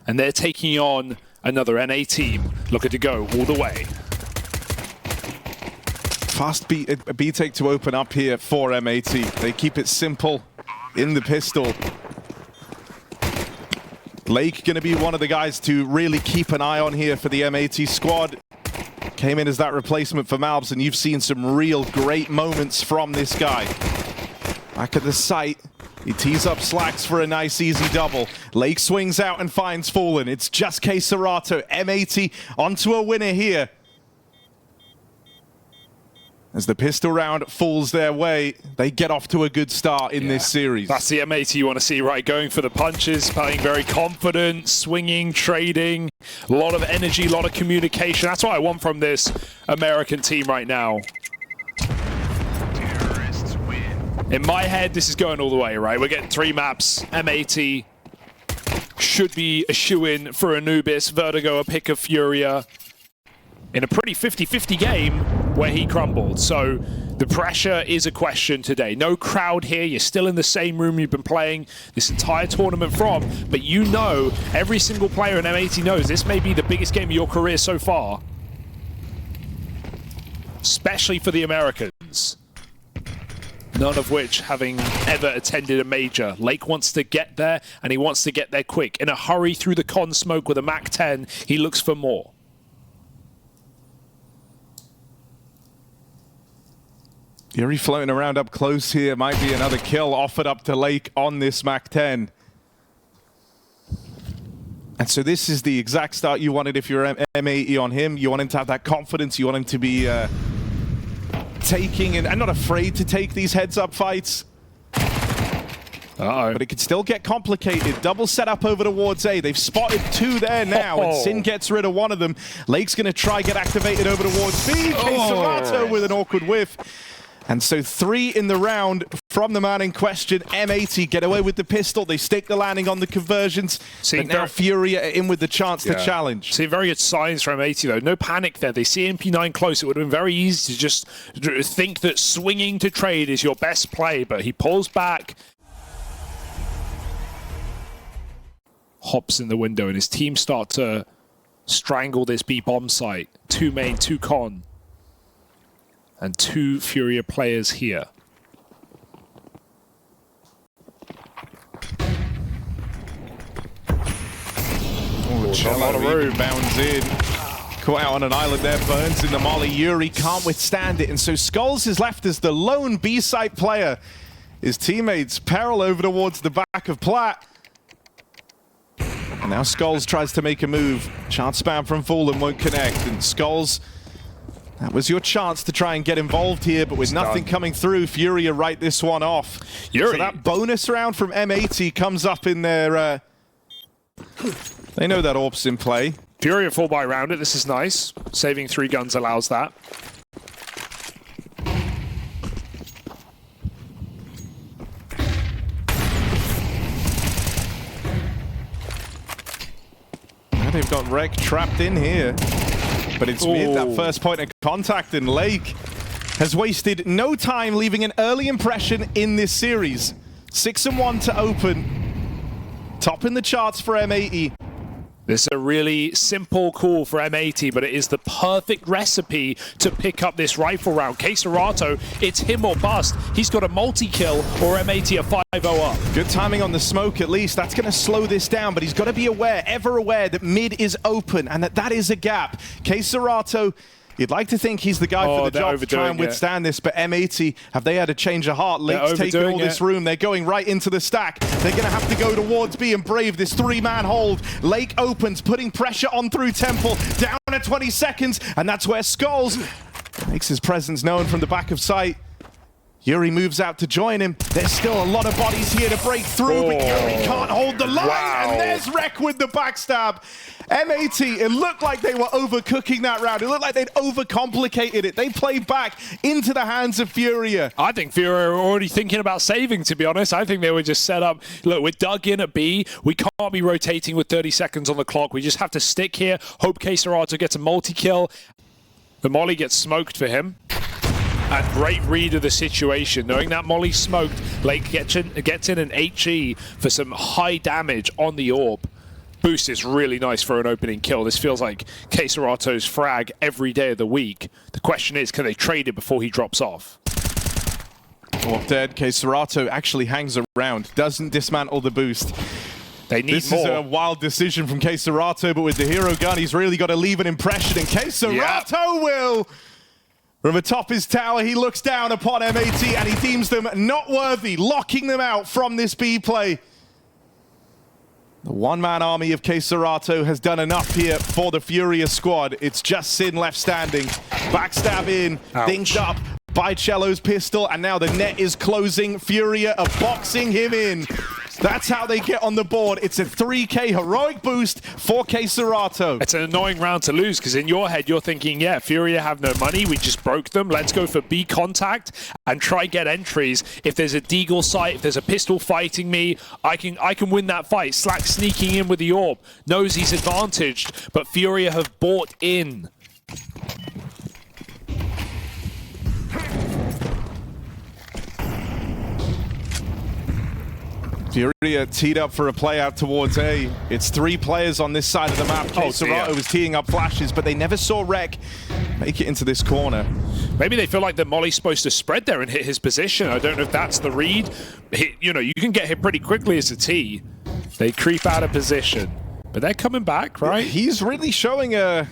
and they're taking on another NA team looking to go all the way. Fast B-take to open up here for M80. They keep it simple in the pistol. Lake going to be one of the guys to really keep an eye on here for the M80 squad. Came in as that replacement for Malbs, and you've seen some real great moments from this guy. Back at the site, he tees up Slacks for a nice easy double. Lake swings out and finds Fallen. It's just KRÜ. M80 onto a winner here. As the pistol round falls their way, they get off to a good start in this series. That's the M80 you want to see, right? Going for the punches, playing very confident, swinging, trading, a lot of energy, a lot of communication. That's what I want from this American team right now. In my head, this is going all the way, right? We're getting 3 maps. M80 should be a shoo-in for Anubis, Vertigo a pick of FURIA. In a pretty 50-50 game where he crumbled. So the pressure is a question today. No crowd here. You're still in the same room you've been playing this entire tournament from. But you know, every single player in M80 knows this may be the biggest game of your career so far. Especially for the Americans. None of which having ever attended a major. Lake wants to get there, and he wants to get there quick. In a hurry through the con smoke with a MAC-10, he looks for more. Yuri floating around up close here. Might be another kill offered up to Lake on this MAC-10. And so this is the exact start you wanted if you're M80 on him. You want him to have that confidence. You want him to be taking and not afraid to take these heads-up fights. But it could still get complicated. Double setup over towards A. They've spotted 2 there now, and Sin gets rid of one of them. Lake's going to try get activated over towards B. KRÜ with an awkward whiff. And so 3 in the round from the man in question. M80 get away with the pistol. They stake the landing on the conversions. But now FURIA are in with the chance to challenge. See, very good signs from M80 though. No panic there. They see MP9 close. It would have been very easy to just think that swinging to trade is your best play. But he pulls back. Hops in the window and his team start to strangle this B bomb site. 2 main, 2 con. And 2 FURIA players here. A lot of room. Bounds in. Caught out on an island there. Burns in the molly. Yuri can't withstand it. And so Skulls is left as the lone B-site player. His teammates peril over towards the back of Plat. And now Skulls tries to make a move. Chance spam from Fallen won't connect. And Skulls... that was your chance to try and get involved here, but with nothing coming through, FURIA write this one off. So that bonus round from M80 comes up in their... they know that AWP's in play. FURIA full buy round it. This is nice. Saving 3 guns allows that. Now they've got Rek trapped in here. But it's mid, that first point of contact, and Lake has wasted no time, leaving an early impression in this series. 6-1 to open. Top in the charts for M80. This is a really simple call for M80, but it is the perfect recipe to pick up this rifle round. KRÜ, it's him or bust. He's got a multi-kill, or M80 a 5-0 up. Good timing on the smoke, at least. That's going to slow this down, but he's got to be aware, ever aware, that mid is open and that is a gap. KRÜ, you'd like to think he's the guy for the job to try and withstand this, but M80, have they had a change of heart? Lake's taking all this room. They're going right into the stack. They're going to have to go towards B and brave this 3-man hold. Lake opens, putting pressure on through Temple. Down at 20 seconds, and that's where Skulls makes his presence known from the back of sight. Yuri moves out to join him. There's still a lot of bodies here to break through, but Yuri can't hold the line. And there's Rek with the backstab. M80, it looked like they were overcooking that round. It looked like they'd overcomplicated it. They played back into the hands of FURIA. I think FURIA were already thinking about saving, to be honest. I think they were just set up. Look, we're dug in at B. We can't be rotating with 30 seconds on the clock. We just have to stick here. Hope KRÜ gets a multi-kill. The molly gets smoked for him. And great read of the situation. Knowing that molly smoked, Lake gets in an HE for some high damage on the AWP. Boost is really nice for an opening kill. This feels like KRÜ's frag every day of the week. The question is, can they trade it before he drops off? Well, dead. KRÜ actually hangs around, doesn't dismantle the boost. They need this more. Is a wild decision from KRÜ, but with the hero gun, he's really got to leave an impression, and KRÜ will. From atop his tower, he looks down upon M80, and he deems them not worthy, locking them out from this B play. The one-man army of KRÜ has done enough here for the FURIA squad. It's just Sin left standing. Backstab in, dinged up by Cello's pistol, and now the net is closing. FURIA are boxing him in. That's how they get on the board. It's a 3K heroic boost for KRÜ. It's an annoying round to lose, because in your head you're thinking, yeah, FURIA have no money, we just broke them, let's go for B contact and try get entries. If there's a deagle sight, if there's a pistol fighting me, I can win that fight. Slack sneaking in with the orb, knows he's advantaged, but FURIA have bought in. FURIA teed up for a play out towards A. It's 3 players on this side of the map. KRÜ was teeing up flashes, but they never saw Rek make it into this corner. Maybe they feel like that Molly's supposed to spread there and hit his position. I don't know if that's the read. You know, you can get hit pretty quickly as a T. They creep out of position, but they're coming back, right? He's really showing that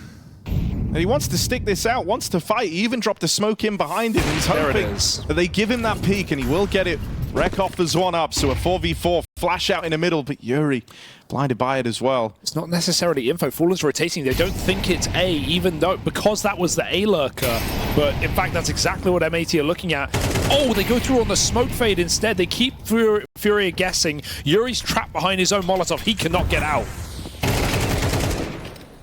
he wants to stick this out, wants to fight. He even dropped a smoke in behind him. He's hoping that they give him that peek, and he will get it. Rek offers one up, so a 4v4 flash out in the middle, but Yuri blinded by it as well. It's not necessarily info. Fallen's rotating. They don't think it's A, even though, because that was the A lurker. But in fact, that's exactly what M80 are looking at. Oh, they go through on the smoke fade instead. They keep FURIA guessing. Yuri's trapped behind his own Molotov. He cannot get out.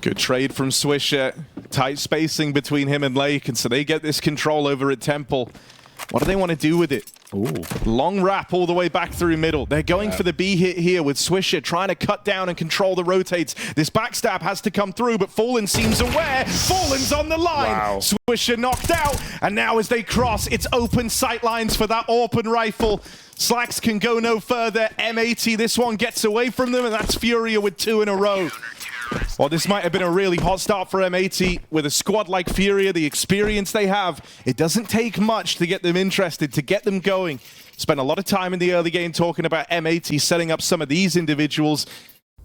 Good trade from Swisher. Tight spacing between him and Lake, and so they get this control over at Temple. What do they want to do with it? Ooh. Long wrap all the way back through middle. They're going for the B hit here with Swisher trying to cut down and control the rotates. This backstab has to come through, but Fallen seems aware. Fallen's on the line. Wow. Swisher knocked out, and now as they cross, it's open sight lines for that open rifle. Slacks can go no further. M80, this one gets away from them, and that's FURIA with 2 in a row. Well, this might have been a really hot start for M80. With a squad like FURIA, the experience they have, it doesn't take much to get them interested, to get them going. Spent a lot of time in the early game talking about M80 setting up some of these individuals.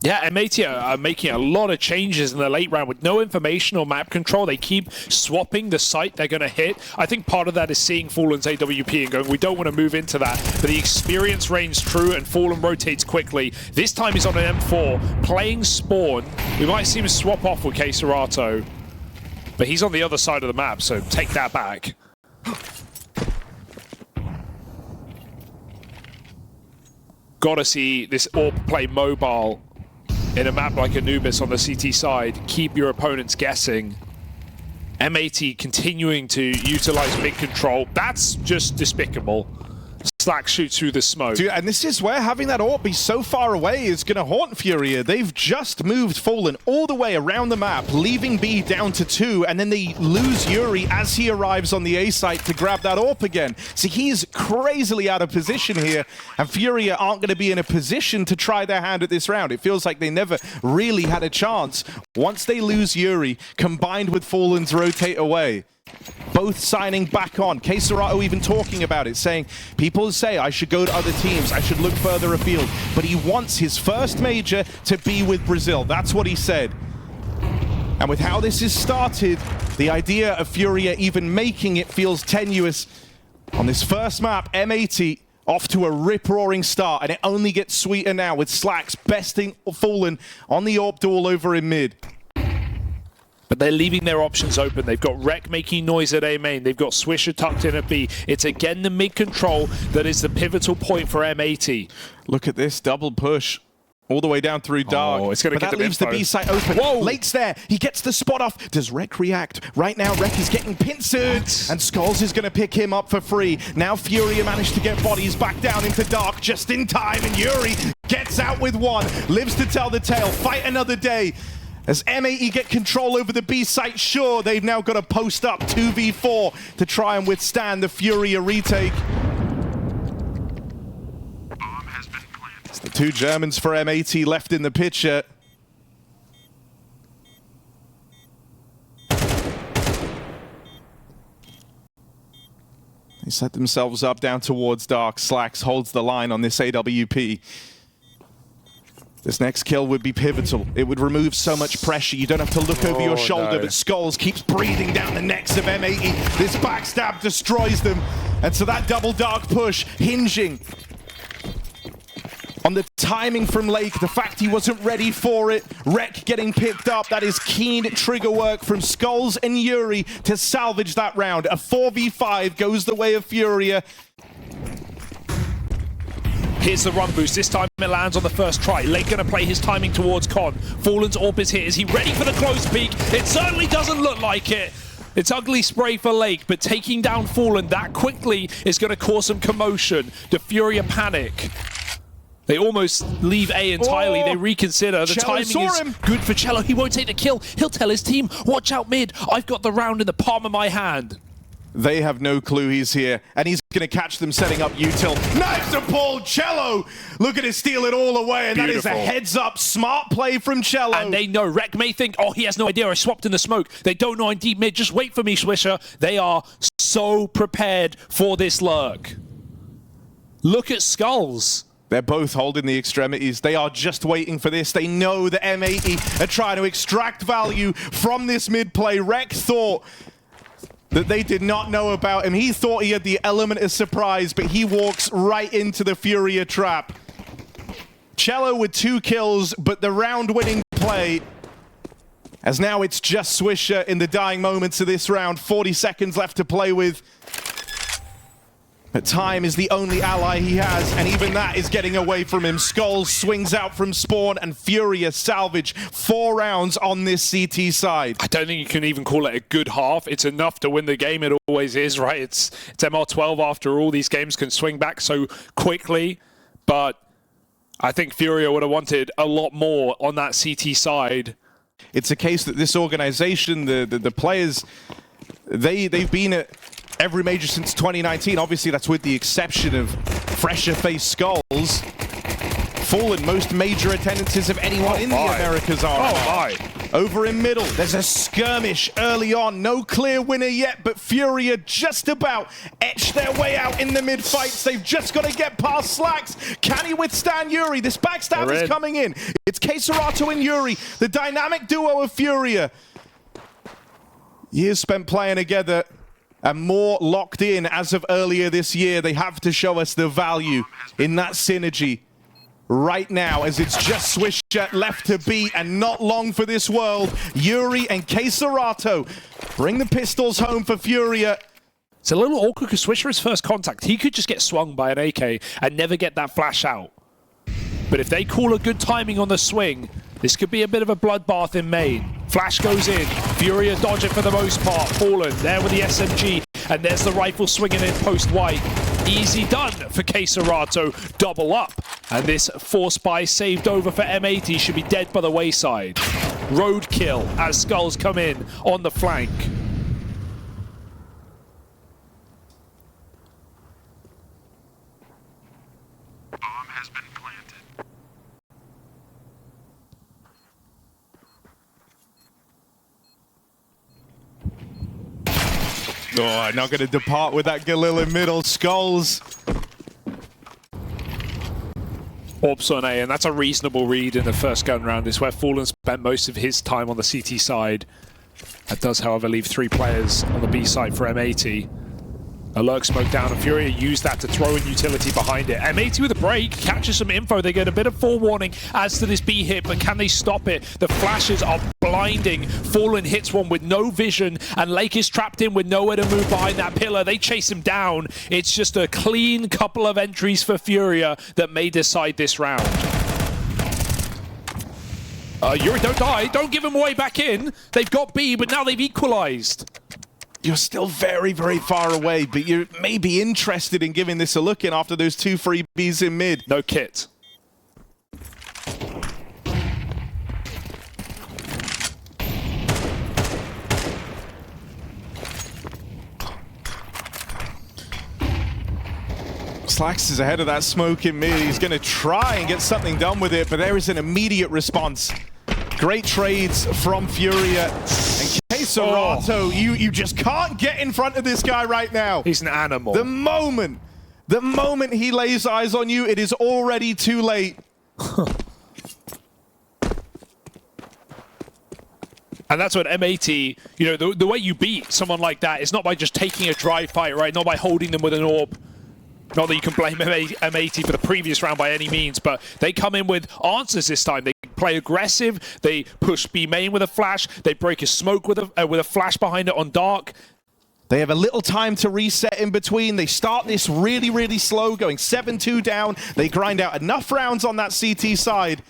Yeah, M80 are making a lot of changes in the late round with no information or map control. They keep swapping the site they're going to hit. I think part of that is seeing Fallen's AWP and going, we don't want to move into that. But the experience reigns true, and Fallen rotates quickly. This time he's on an M4, playing Spawn. We might see him swap off with KRÜ, but he's on the other side of the map, so take that back. Gotta see this AWP play mobile in a map like Anubis on the CT side. Keep your opponents guessing. M80 continuing to utilize mid control. That's just despicable. Slack shoots through the smoke. Dude, and this is where having that AWP be so far away is going to haunt FURIA. They've just moved Fallen all the way around the map, leaving B down to 2, and then they lose Yuri as he arrives on the A site to grab that AWP again. So he's crazily out of position here, and FURIA aren't going to be in a position to try their hand at this round. It feels like they never really had a chance. Once they lose Yuri, combined with Fallen's rotate away, both signing back on. KRÜ even talking about it, saying, people say I should go to other teams, I should look further afield. But he wants his first major to be with Brazil. That's what he said. And with how this has started, the idea of FURIA even making it feels tenuous. On this first map, M80 off to a rip-roaring start, and it only gets sweeter now with Slacks besting Fallen on the AWP duel over in mid. But they're leaving their options open. They've got Rek making noise at A main. They've got Swisher tucked in at B. It's again the mid control that is the pivotal point for M80. Look at this double push all the way down through dark. Oh, it's going to get that leaves the B site open. Whoa! Late's there. He gets the spot off. Does Rek react? Right now, Rek is getting pincered, and Skulls is going to pick him up for free. Now FURIA managed to get bodies back down into dark just in time, and Yuri gets out with 1. Lives to tell the tale. Fight another day. As M80 get control over the B site, sure, they've now got to post up 2v4 to try and withstand the FURIA retake. It's the 2 Germans for M80 left in the picture. They set themselves up down towards Dark. Slacks holds the line on this AWP. This next kill would be pivotal. It would remove so much pressure. You don't have to look over your shoulder, but Skulls keeps breathing down the necks of M80. This backstab destroys them. And so that double Dark push hinging on the timing from Lake, the fact he wasn't ready for it, Rek getting picked up. That is keen trigger work from Skulls and Yuri to salvage that round. A 4v5 goes the way of FURIA. Here's the run boost. This time it lands on the first try. Lake going to play his timing towards Con. Fallen's AWP is hit. Is he ready for the close peek? It certainly doesn't look like it. It's ugly spray for Lake, but taking down Fallen that quickly is going to cause some commotion. The FURIA panic. They almost leave A entirely. They reconsider. The timing is good for Cello. He won't take the kill. He'll tell his team, watch out mid. I've got the round in the palm of my hand. They have no clue he's here, and he's going to catch them setting up util. Knives to pull, Cello! Look at it steal it all away, and Beautiful. That is a heads-up, smart play from Cello. And they know. Rek may think, oh, he has no idea. I swapped in the smoke. They don't know I'm deep mid. Just wait for me, Swisher. They are so prepared for this lurk. Look at Skulls. They're both holding the extremities. They are just waiting for this. They know that M80 are trying to extract value from this mid play. Rek thought that they did not know about him. He thought he had the element of surprise, but he walks right into the FURIA trap. Cello with 2 kills, but the round-winning play, as now it's just Swisher in the dying moments of this round. 40 seconds left to play with. But time is the only ally he has, and even that is getting away from him. Skulls swings out from spawn, and FURIA salvage 4 rounds on this CT side. I don't think you can even call it a good half. It's enough to win the game. It always is, right? It's MR12 after all. These games can swing back so quickly, but I think FURIA would have wanted a lot more on that CT side. It's a case that this organization, the players, they've been at every major since 2019. Obviously, that's with the exception of fresher-faced Skulls. Fallen most major attendances of anyone in the Americas are. Over in middle, there's a skirmish early on. No clear winner yet, but FURIA just about etch their way out in the mid-fights. They've just got to get past Slacks. Can he withstand Yuri? This backstab is coming in. It's KRÜ and Yuri, the dynamic duo of FURIA. Years spent playing together, and more locked in as of earlier this year. They have to show us the value in that synergy right now, as it's just Swisher left to beat, and not long for this world. Yuri and KRÜ bring the pistols home for FURIA. It's a little awkward because Swisher's first contact, he could just get swung by an AK and never get that flash out. But if they call a good timing on the swing, this could be a bit of a bloodbath in main. Flash goes in. FURIA dodge it for the most part. Fallen there with the SMG. And there's the rifle swinging in post-white. Easy done for KRÜ. Double up. And this force buy saved over for M80 should be dead by the wayside. Roadkill as Skulls come in on the flank. Oh, not going to depart with that Galil in middle. Skulls. AWP's on A, and that's a reasonable read in the first gun round. It's where Fallen spent most of his time on the CT side. That does, however, leave 3 players on the B side for M80. A lurk smoke down, and FURIA used that to throw in utility behind it. M80 with a break, catches some info. They get a bit of forewarning as to this B hit, but can they stop it? The flashes are blinding. Fallen hits one with no vision, and Lake is trapped in with nowhere to move behind that pillar. They chase him down. It's just a clean couple of entries for FURIA that may decide this round. Yuri, don't die. Don't give him away back in. They've got B, but now they've equalized. You're still very, very far away, but you may be interested in giving this a look in after those 2 free Bs in mid. No kit. Slacks is ahead of that smoke in mid. He's going to try and get something done with it, but there is an immediate response. Great trades from FURIA. And KRÜ, you just can't get in front of this guy right now. He's an animal. The moment he lays eyes on you, it is already too late. And that's what M80, you know, the way you beat someone like that is not by just taking a dry fight, right? Not by holding them with an orb. Not that you can blame M80 for the previous round by any means, but they come in with answers this time. They play aggressive, they push B main with a flash, they break a smoke with a flash behind it on dark. They have a little time to reset in between. They start this really, really slow, going 7-2 down. They grind out enough rounds on that CT side.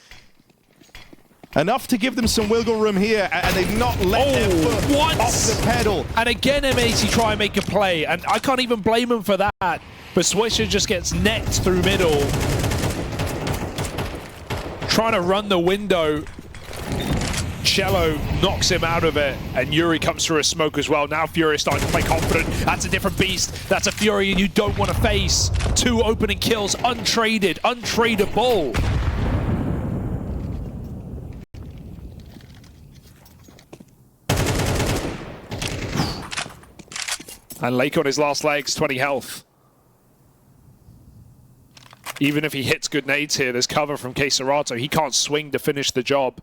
Enough to give them some wiggle room here, and they've not let their foot off the pedal. And again, M80 try and make a play, and I can't even blame him for that. But Swisher just gets necked through middle. Trying to run the window. Cello knocks him out of it, and Yuri comes through a smoke as well. Now FURIA is starting to play confident. That's a different beast. That's a FURIA you don't want to face. 2 opening kills, untraded, untradeable. And Lake on his last legs, 20 health. Even if he hits good nades here, there's cover from KRÜ. He can't swing to finish the job.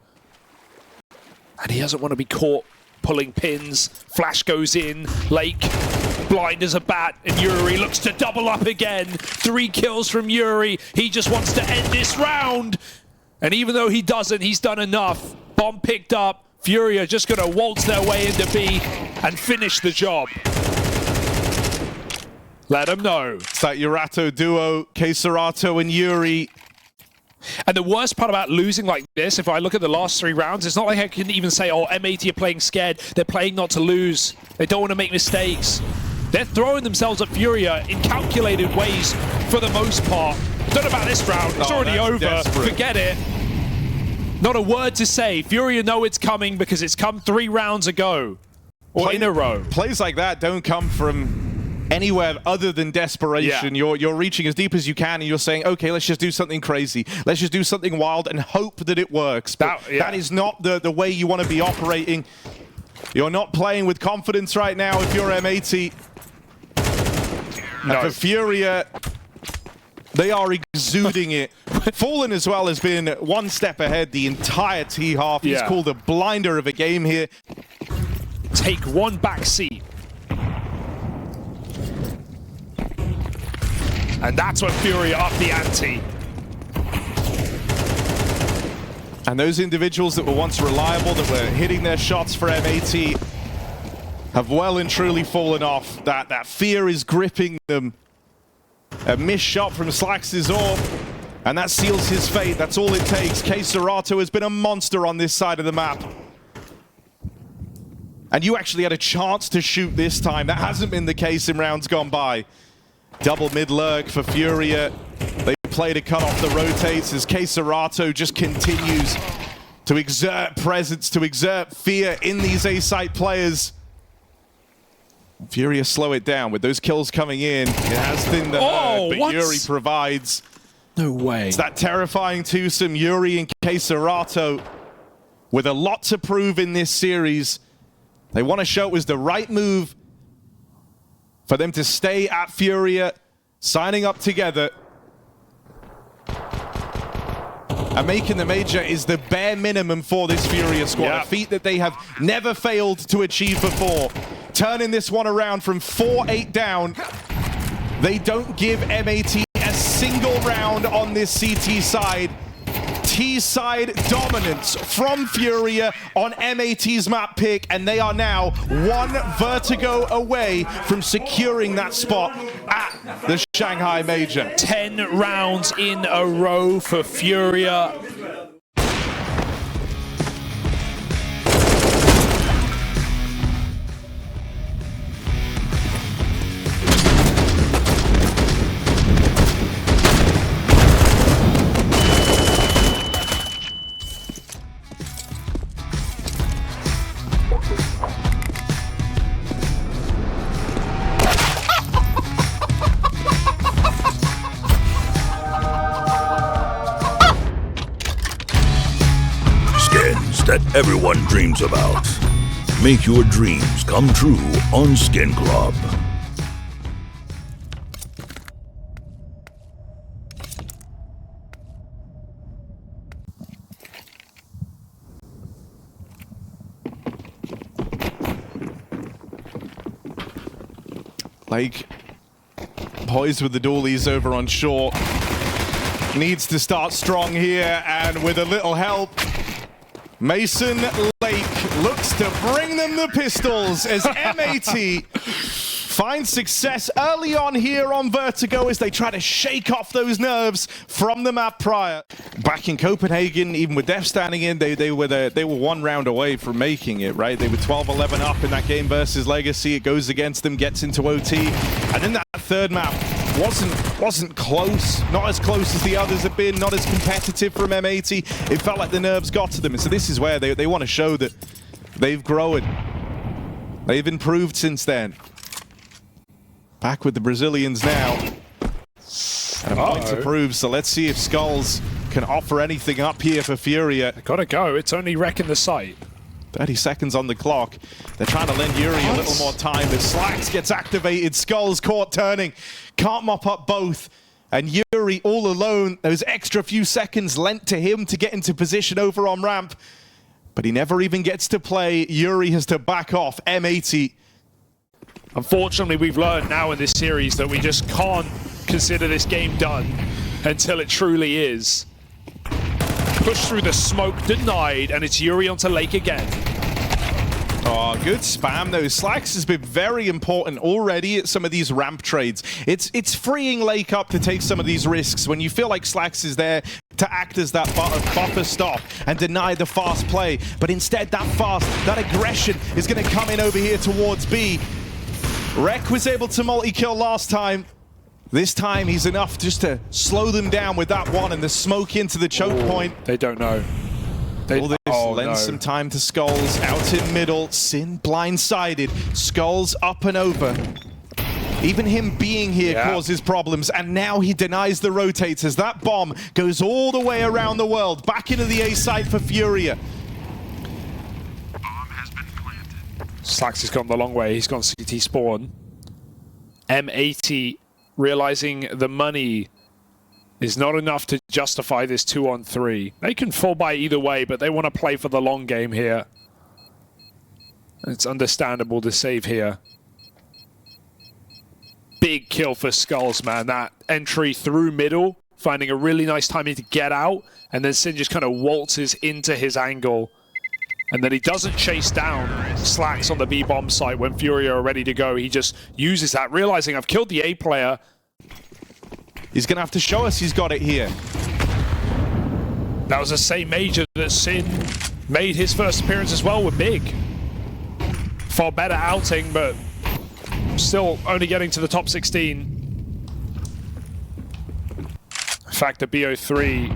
And he doesn't want to be caught pulling pins. Flash goes in. Lake blind as a bat. And Yuri looks to double up again. 3 kills from Yuri. He just wants to end this round. And even though he doesn't, he's done enough. Bomb picked up. FURIA just going to waltz their way into B and finish the job. Let him know. It's that Yurato duo, KRÜ and Yuri. And the worst part about losing like this, if I look at the last 3 rounds, it's not like I can even say, oh, M80 are playing scared. They're playing not to lose. They don't want to make mistakes. They're throwing themselves at FURIA in calculated ways for the most part. Don't know about this round. It's already over. Desperate. Forget it. Not a word to say. FURIA know it's coming because it's come 3 rounds ago. Or in a row. Plays like that don't come from anywhere other than desperation. Yeah. You're reaching as deep as you can and you're saying, okay, let's just do something crazy. Let's just do something wild and hope that it works. But that is not the way you want to be operating. You're not playing with confidence right now if you're M80. No. And for FURIA, they are exuding it. Fallen as well has been 1 step ahead the entire T-half. He's called a blinder of a game here. Take 1 back seat. And that's when FURIA up the ante. And those individuals that were once reliable, that were hitting their shots for M80, have well and truly fallen off. That fear is gripping them. A missed shot from Slax's orb, and that seals his fate. That's all it takes. KRÜ has been a monster on this side of the map. And you actually had a chance to shoot this time. That hasn't been the case in rounds gone by. Double mid lurk for FURIA. They play to cut off the rotates as KRÜ just continues to exert presence, to exert fear in these A-site players. FURIA slow it down with those kills coming in. It has thinned the herd, but Yuri provides. No way. It's that terrifying twosome, Yuri and KRÜ, with a lot to prove in this series. They want to show it was the right move for them to stay at FURIA, signing up together. And making the major is the bare minimum for this FURIA squad, a feat that they have never failed to achieve before. Turning this one around from 4-8 down. They don't give M80 a single round on this CT side. T-side dominance from FURIA on M80's map pick, and they are now 1 vertigo away from securing that spot at the Shanghai Major. 10 rounds in a row for FURIA. That everyone dreams about. Make your dreams come true on Skin Club. Like, poised with the dualies over on short. Needs to start strong here, and with a little help, Mason Lake looks to bring them the pistols as M80 finds success early on here on Vertigo as they try to shake off those nerves from the map prior. Back in Copenhagen, even with Def standing in, they were one round away from making it, right? They were 12-11 up in that game versus Legacy. It goes against them, gets into OT, and then that third map wasn't close, not as close as the others have been, not as competitive from M80. It felt like the nerves got to them, and so this is where they want to show that they've grown. They've improved since then. Back with the Brazilians now. And a point to prove, so let's see if Skulls can offer anything up here for FURIA. Gotta go, it's only wrecking the site. 30 seconds on the clock. They're trying to lend Yuri a little more time. The Slacks gets activated. Skulls caught turning. Can't mop up both. And Yuri all alone. Those extra few seconds lent to him to get into position over on ramp. But he never even gets to play. Yuri has to back off. M80. Unfortunately, we've learned now in this series that we just can't consider this game done until it truly is. Push through the smoke, denied, and it's Yuri onto Lake again. Oh, good spam though. Slacks has been very important already at some of these ramp trades. It's freeing Lake up to take some of these risks when you feel like Slacks is there to act as that buffer stop and deny the fast play. But instead, that aggression is going to come in over here towards B. Rek was able to multi-kill last time. This time he's enough just to slow them down with that one and the smoke into the choke point. They don't know. All this lends some time to Skulls out in middle. Sin blindsided. Skulls up and over. Even him being here causes problems, and now he denies the rotators. That bomb goes all the way around the world. Back into the A side for FURIA. Slacks has gone the long way. He's gone CT spawn. M80 realizing the money is not enough to justify this 2-on-3. They can fall by either way, but they want to play for the long game here. It's understandable to save here. Big kill for Skulls, man. That entry through middle, finding a really nice timing to get out, and then Sin just kind of waltzes into his angle. And then he doesn't chase down Slacks on the B-bomb site when FURIA are ready to go. He just uses that, realizing I've killed the A player. He's going to have to show us he's got it here. That was the same Major that Sin made his first appearance as well with Big. Far better outing, but still only getting to the top 16. In fact, the BO3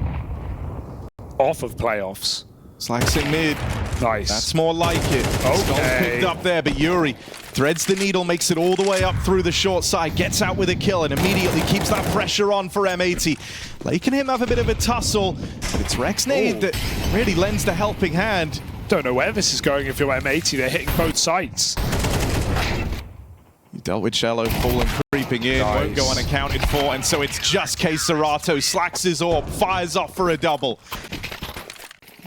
off of playoffs. Slacks in mid. Nice. That's more like it. Okay. Picked up there, but Yuri threads the needle, makes it all the way up through the short side, gets out with a kill, and immediately keeps that pressure on for M80. Lake and him have a bit of a tussle, but it's Rex Nade that really lends the helping hand. Don't know where this is going if you're M80. They're hitting both sides. You dealt with Cello, full and creeping in, won't go unaccounted for, and so it's just KRÜ. Slacks his orb, fires off for a double.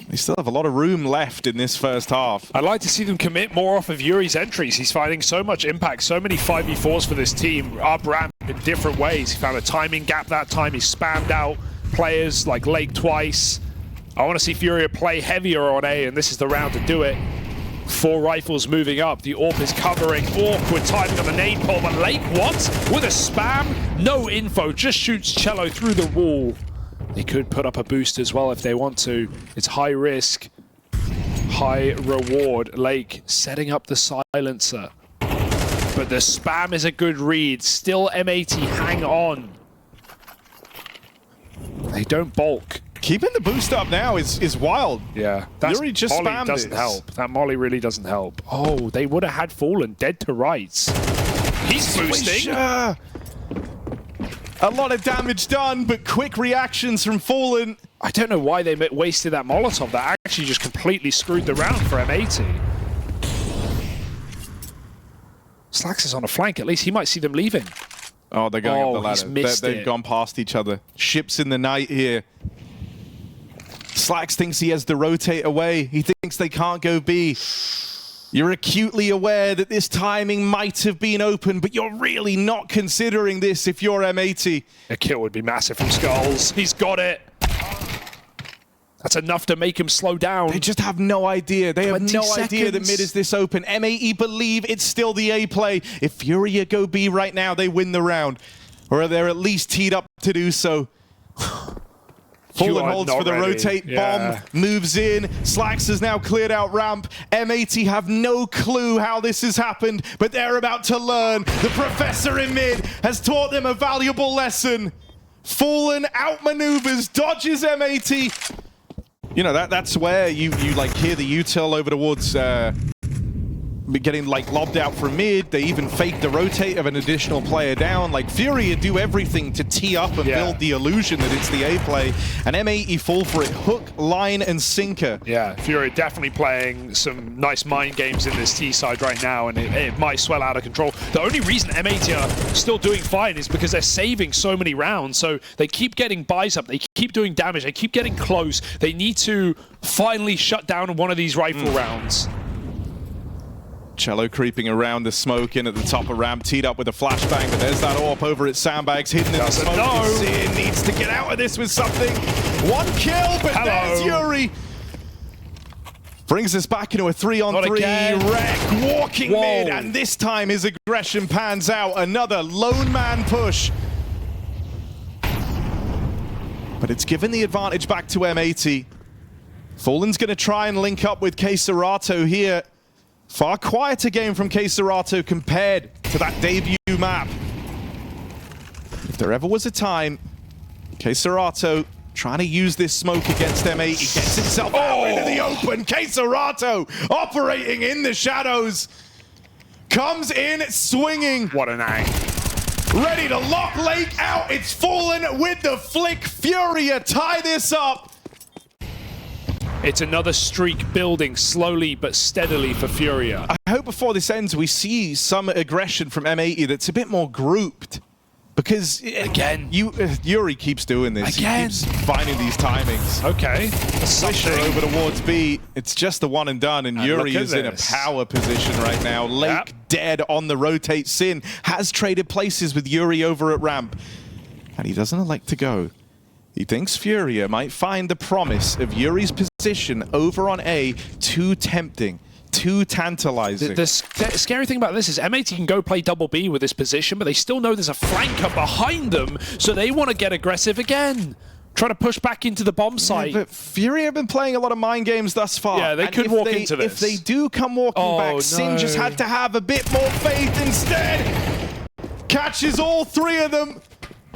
They still have a lot of room left in this first half. I'd like to see them commit more off of Yuri's entries. He's finding so much impact, so many 5v4s for this team, up ramp in different ways. He found a timing gap that time. He spammed out players like Lake twice. I want to see FURIA play heavier on A, and this is the round to do it. 4 rifles moving up. The AWP is covering. Awkward timing on the nade pole, but Lake, what? With a spam? No info, just shoots Cello through the wall. They could put up a boost as well if they want to. It's high risk, high reward. Lake setting up the silencer. But the spam is a good read. Still M80, hang on. They don't bulk. Keeping the boost up now is wild. Yeah, Yuri just spammed doesn't help. That molly really doesn't help. Oh, they would have had Fallen dead to rights. He's boosting. A lot of damage done, but quick reactions from Fallen. I don't know why they wasted that Molotov. That actually just completely screwed the round for M80. Slacks is on a flank. At least he might see them leaving. Oh, they're going up the ladder. He's missed They've gone past each other. Ships in the night here. Slacks thinks he has to rotate away. He thinks they can't go B. You're acutely aware that this timing might have been open, but you're really not considering this if you're M80. A kill would be massive from Skulls. He's got it. That's enough to make him slow down. They just have no idea. They have no idea that mid is this open. M80 believe it's still the A play. If FURIA go B right now, they win the round. Or they're at least teed up to do so. Fallen holds for the rotate bomb, moves in. Slacks has now cleared out ramp. M80 have no clue how this has happened, but they're about to learn. The professor in mid has taught them a valuable lesson. Fallen outmaneuvers, dodges M80. You know, that's where you like hear the util over towards getting like lobbed out from mid. They even fake the rotate of an additional player down. Like FURIA do everything to tee up and build the illusion that it's the A play. And M80 fall for it, hook, line, and sinker. Yeah, FURIA definitely playing some nice mind games in this T side right now, and it might swell out of control. The only reason M80 are still doing fine is because they're saving so many rounds. So they keep getting buys up, they keep doing damage, they keep getting close. They need to finally shut down one of these rifle rounds. Cello creeping around the smoke in at the top of ramp, teed up with a flashbang, but there's that AWP over at Sandbags, hidden in the smoke. No. Needs to get out of this with something. One kill, but there's Yuri. Brings us back into a 3-on-3. Wreck walking mid, and this time his aggression pans out. Another lone man push. But it's given the advantage back to M80. Fallen's going to try and link up with KRÜ here. Far quieter game from KRÜ compared to that debut map. If there ever was a time, KRÜ trying to use this smoke against M80, gets himself out into the open. KRÜ operating in the shadows, comes in swinging. What an aim. Ready to lock Lake out. It's Fallen with the flick. FURIA tie this up. It's another streak building slowly but steadily for FURIA. I hope before this ends we see some aggression from M80 that's a bit more grouped. Because, again, Yuri keeps doing this. Again. He keeps finding these timings. Okay. Swisher over towards B. It's just the one and done, and Yuri is in a power position right now. Lake dead on the rotate. Sin has traded places with Yuri over at ramp. And he doesn't elect to go. He thinks FURIA might find the promise of Yuri's position over on A too tempting, too tantalizing. The scary thing about this is M80 can go play double B with this position, but they still know there's a flanker behind them, so they want to get aggressive again. Try to push back into the bomb site. But FURIA have been playing a lot of mind games thus far. Yeah, they could walk into this. If they do come walking back, Sin just had to have a bit more faith instead. Catches all three of them,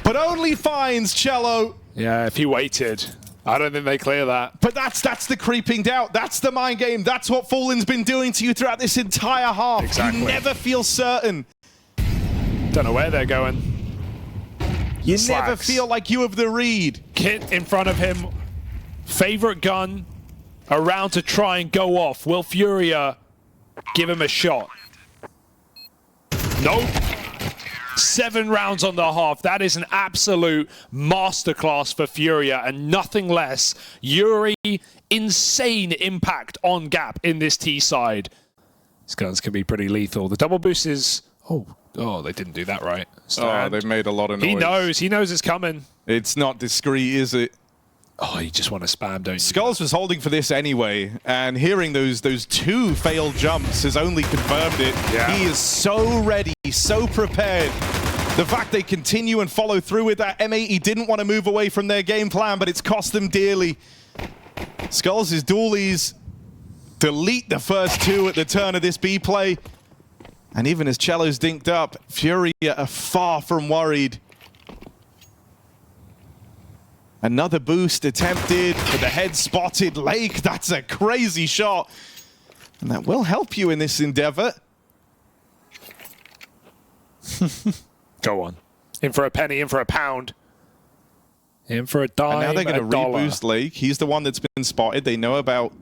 but only finds Cello. Yeah, if he waited, I don't think they clear that. But that's the creeping doubt. That's the mind game. That's what Fallen's been doing to you throughout this entire half. Exactly. You never feel certain. Don't know where they're going. You never feel like you have the read. Kit in front of him. Favorite gun around to try and go off. Will FURIA give him a shot? Nope. 7 rounds on the half. That is an absolute masterclass for FURIA and nothing less. Yuri, insane impact on gap in this T side. These guns can be pretty lethal. The double boost is... Oh, they didn't do that right. Oh, they've made a lot of noise. He knows it's coming. It's not discreet, is it? Oh, you just want to spam, don't you? Skulls was holding for this anyway, and hearing those 2 failed jumps has only confirmed it. Yeah. He is so ready, so prepared. The fact they continue and follow through with that, M80 didn't want to move away from their game plan, but it's cost them dearly. Skulls' dualies delete the first 2 at the turn of this B play. And even as Cello's dinked up, FURIA are far from worried. Another boost attempted, but the head spotted. Lake, that's a crazy shot. And that will help you in this endeavor. Go on. In for a penny, in for a pound. In for a dime, and now they're going to reboost Lake. He's the one that's been spotted. They know about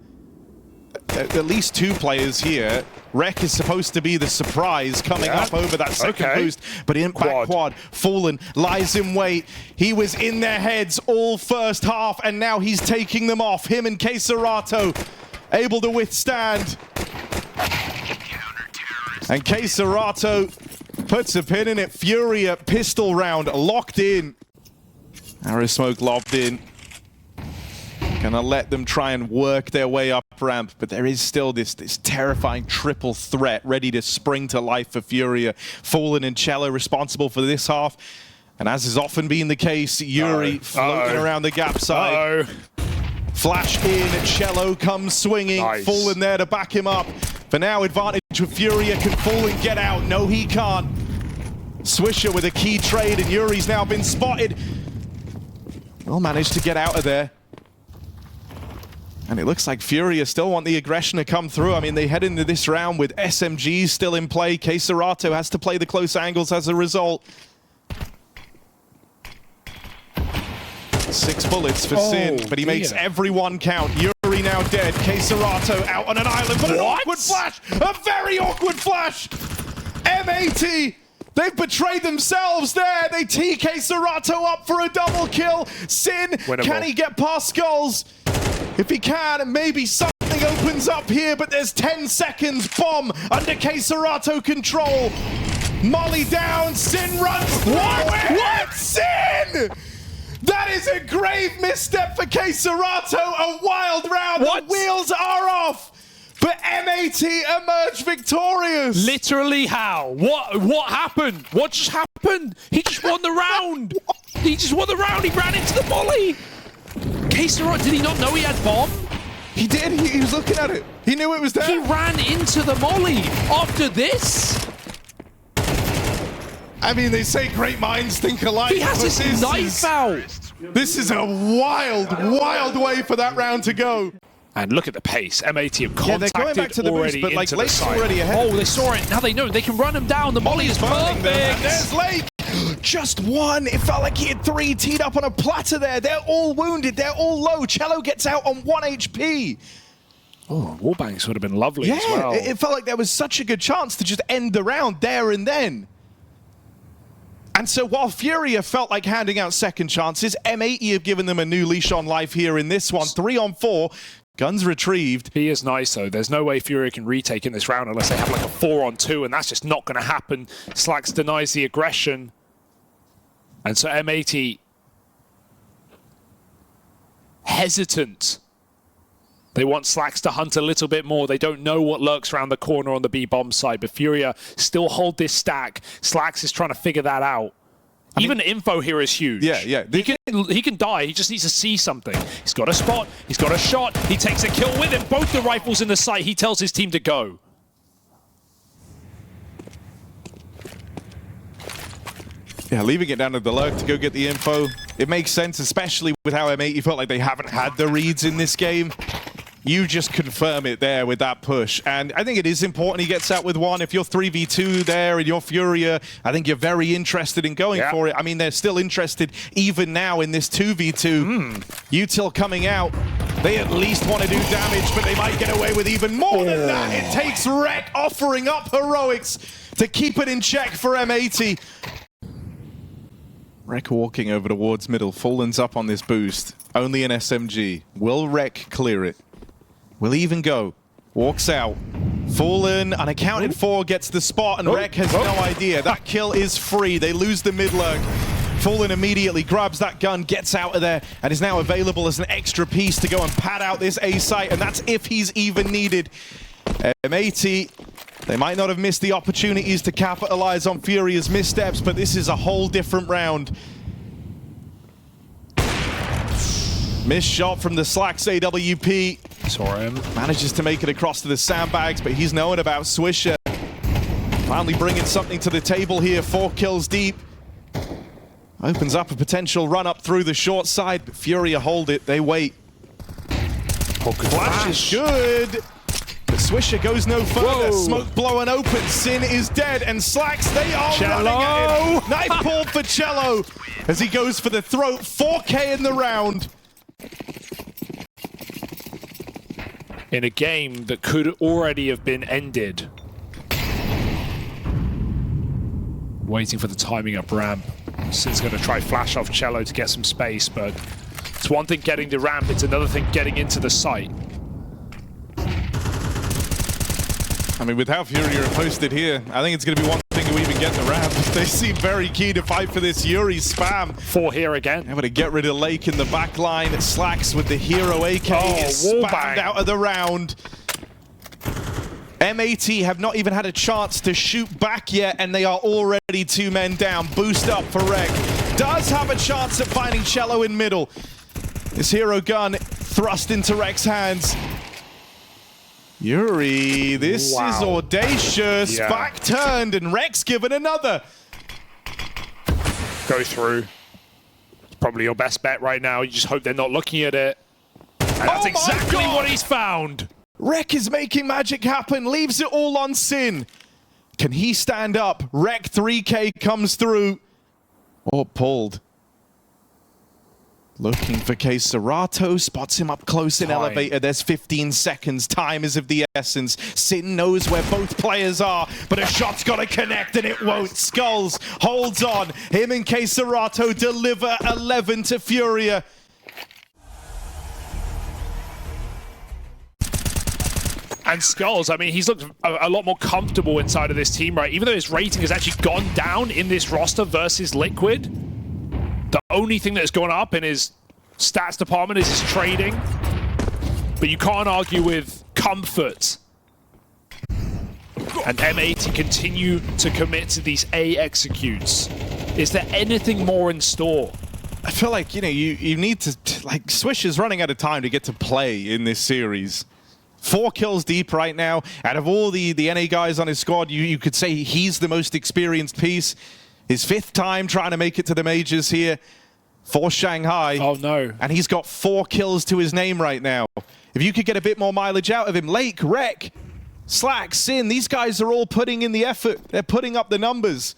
at least 2 players here. Rek is supposed to be the surprise coming up over that second boost, but in back quad, Fallen lies in wait. He was in their heads all first half, and now he's taking them off. Him and KRÜ able to withstand. And KRÜ puts a pin in it. FURIA pistol round locked in. Arrow smoke lobbed in. Gonna let them try and work their way up ramp, but there is still this terrifying triple threat ready to spring to life for FURIA. Fallen and Cello responsible for this half, and as has often been the case, Yuri floating around the gap side. Flash in, Cello comes swinging. Fallen there to back him up. For now, advantage with FURIA. Can Fallen get out? No, he can't. Swisher with a key trade, and Yuri's now been spotted. Will manage to get out of there. And it looks like FURIA still want the aggression to come through. I mean, they head into this round with SMGs still in play. KRÜ has to play the close angles as a result. 6 bullets for Sin, but he makes everyone count. Yuri now dead. KRÜ out on an island, but an awkward flash! A very awkward flash! M80! They've betrayed themselves there. They tee KRÜ up for a double kill. Sin, can he get past skulls? If he can, maybe something opens up here, but there's 10 seconds. Bomb under KRÜ control. Molly down, Sin runs. What? Sin! That is a grave misstep for KRÜ. A wild round. The wheels are off. But M80 emerged victorious. Literally how? What happened? What just happened? He just won the round. He just won the round. He ran into the molly. KRÜ, did he not know he had bomb? He did. He was looking at it. He knew it was there. He ran into the molly after this. I mean, they say great minds think alike. He has his knife out. This is a wild, wild way for that round to go. And look at the pace. M80 have contacted they're going back to the already boost, but like Lake's side. already ahead. Oh, they saw it. Now they know they can run him down. The molly is perfect. And there's Lake. Just one. It felt like he had 3 teed up on a platter there. They're all wounded. They're all low. Cello gets out on 1 HP. Oh, Wallbangs would have been lovely as well. It felt like there was such a good chance to just end the round there and then. And so while FURIA felt like handing out second chances, M80 have given them a new leash on life here in this one. 3 on 4. Guns retrieved. He is nice, though. There's no way FURIA can retake in this round unless they have like a 4 on 2, and that's just not going to happen. Slacks denies the aggression. And so M80 hesitant. They want Slacks to hunt a little bit more. They don't know what lurks around the corner on the B-bomb side, but FURIA still hold this stack. Slacks is trying to figure that out. Even info here is huge. Yeah. He can die. He just needs to see something. He's got a spot. He's got a shot. He takes a kill with him. Both the rifles in the sight. He tells his team to go. Yeah, leaving it down to the lurk to go get the info. It makes sense, especially with how M80 felt like they haven't had the reads in this game. You just confirm it there with that push. And I think it is important he gets out with 1. If you're 3v2 there and you're FURIA, I think you're very interested in going for it. I mean, they're still interested even now in this 2v2. Util coming out. They at least want to do damage, but they might get away with even more than that. It takes Rek offering up heroics to keep it in check for M80. Rek walking over towards middle. Fallen's up on this boost. Only an SMG. Will Rek clear it? Will he even go? Walks out. Fallen, unaccounted for, gets the spot, and Rek has no idea. That kill is free. They lose the mid-lurk. Fallen immediately grabs that gun, gets out of there, and is now available as an extra piece to go and pad out this A site, and that's if he's even needed. M80, they might not have missed the opportunities to capitalize on FURIA's missteps, but this is a whole different round. Missed shot from the Slacks AWP. Saw him. Manages to make it across to the sandbags, but he's knowing about Swisher. Finally bringing something to the table here, 4 kills deep. Opens up a potential run up through the short side, but FURIA hold it, they wait. Flash is good, but Swisher goes no further. Smoke blowing open, Sin is dead, and Slacks, they are running at him. Knife pulled for Cello as he goes for the throat. 4K in the round. In a game that could already have been ended Waiting for the timing up ramp. Sin's going to try flash off Cello to get some space, but it's one thing getting the ramp, it's another thing getting into the site. I mean, with how FURIA are posted here, I think it's going to be one thing to even get the ramp. They seem very keen to fight for this Yuri spam. 4 here again. Able to get rid of Lake in the back line. Slacks with the hero AK is spammed out of the round. M80 have not even had a chance to shoot back yet, and they are already 2 men down. Boost up for Rek. Does have a chance at finding Cello in middle. This hero gun thrust into Rek's hands. Yuri, this is audacious. Yeah. Back turned, and Rek's given another. Go through. It's probably your best bet right now. You just hope they're not looking at it. And that's exactly what he's found. Rek is making magic happen, leaves it all on Sin. Can he stand up? Rek 3K comes through. Or pulled. Looking for KRÜ, spots him up close in elevator. There's 15 seconds. Time is of the essence. Sin knows where both players are, but a shot's got to connect and it won't. Skulls holds on. Him and KRÜ deliver 11 to FURIA. And Skulls, I mean, he's looked a lot more comfortable inside of this team, right? Even though his rating has actually gone down in this roster versus Liquid, the only thing that's gone up in his stats department is his trading. But you can't argue with comfort. And M80 continue to commit to these A executes. Is there anything more in store? I feel like, you know, you need to, like, Swish is running out of time to get to play in this series. 4 kills deep right now. Out of all the NA guys on his squad, you could say he's the most experienced piece. His 5th time trying to make it to the majors here for Shanghai. Oh no. And he's got 4 kills to his name right now. If you could get a bit more mileage out of him, Lake, Rek, Slack, Sin, these guys are all putting in the effort. They're putting up the numbers.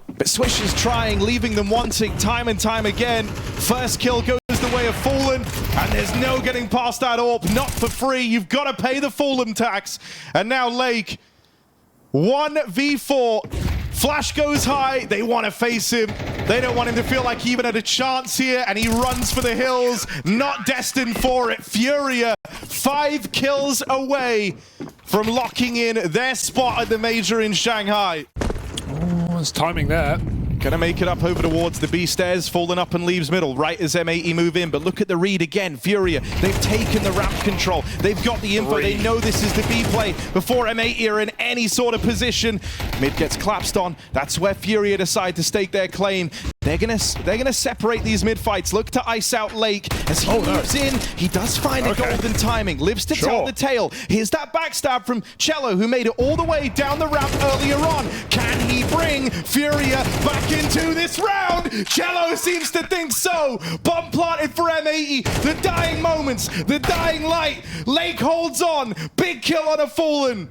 But Swish is trying, leaving them wanting time and time again. First kill goes the way of Fallen, and there's no getting past that AWP. Not for free. You've got to pay the Fallen tax. And now Lake, 1v4. Flash goes high. They want to face him. They don't want him to feel like he even had a chance here, and he runs for the hills. Not destined for it. FURIA 5 kills away from locking in their spot at the major in Shanghai. Oh, there's timing there. Gonna make it up over towards the B stairs, falling up and leaves middle, right as M80 move in. But look at the read again, FURIA. They've taken the ramp control. They've got the info. They know this is the B play before M80 are in any sort of position. Mid gets collapsed on. That's where FURIA decide to stake their claim. They're gonna separate these mid fights. Look to ice out Lake as he moves in. He does find a golden timing. Lives to tell the tale. Here's that backstab from Cello, who made it all the way down the ramp earlier on. Can he bring FURIA back into this round? Cello seems to think so. Bomb planted for M80. The dying moments, the dying light. Lake holds on. Big kill on a Fallen.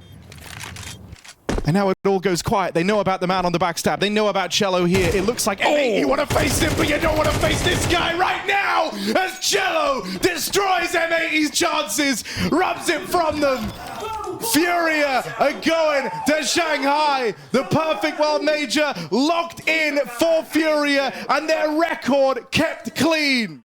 And now it all goes quiet. They know about the man on the backstab. They know about Cello here. It looks like M80, you want to face him, but you don't want to face this guy right now as Cello destroys M80's chances, rubs it from them. FURIA are going to Shanghai. The perfect world major locked in for FURIA, and their record kept clean.